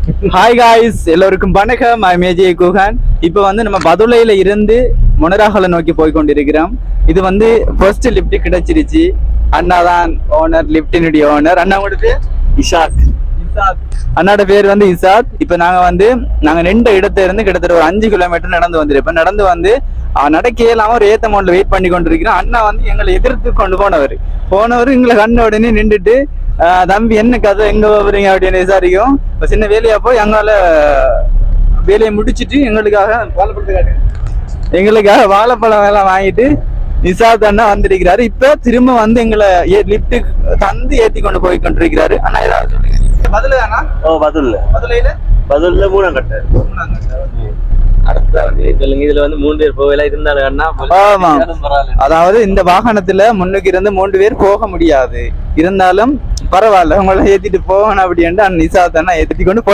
Hi guys, எல்லோருக்கும் வணக்கம். மேஜே குஹான். இப்போ வந்து நம்ம பதுளையில இருந்து மொனராகலை நோக்கி போய் கொண்டிருக்கிறோம். இது வந்து ஃபர்ஸ்ட் லிப்ட் கிடைச்சிருச்சு. அண்ணா தான் ஓனர், லிப்டினுடைய ஓனர். அண்ணாவோட பேர் இஷாக். அண்ணாட பேர் வந்து இசாத். இப்ப நாங்க நின்ற இடத்துல இருந்து கிட்டத்தட்ட ஒரு 5 கிலோமீட்டர் நடந்து வந்திருப்போம். நடந்து வந்து நடக்க இயலாம ஒரு ஏத்த மோட்ல வெயிட் பண்ணி கொண்டிருக்கிறோம். அண்ணா வந்து எங்களை எதிர்த்து கொண்டு போனவர் எங்களை கண்ண உடனே நின்றுட்டு, தம்பி என்ன கதை, எங்க போறீங்க அப்படின்னு விசாரிக்கும். சின்ன வேலையா போய் எங்கால வேலையை முடிச்சுட்டு வாழைப்பழம் எல்லாம் வாங்கிட்டு நிசாத் அண்ணா வந்திருக்கிறாரு. இப்ப திரும்ப வந்து எங்களை லிப்ட் தந்து ஏத்தி கொண்டு போய் கொண்டிருக்கிறாரு. அண்ணா ஏதாவது சொல்லுங்க. பதிலுதானா? பதில்ல மூணாம் கட்ட. இதுல வந்து 3 பேர் போகல இருந்தாலும். அதாவது இந்த வாகனத்துல முன்னுக்கு இருந்து 3 பேர் போக முடியாது. இருந்தாலும் பரவாயில்ல, உங்களை ஏத்திட்டு போகணும் அப்படின்ட்டு நிசாத் அண்ணா ஏத்திட்டு கொண்டு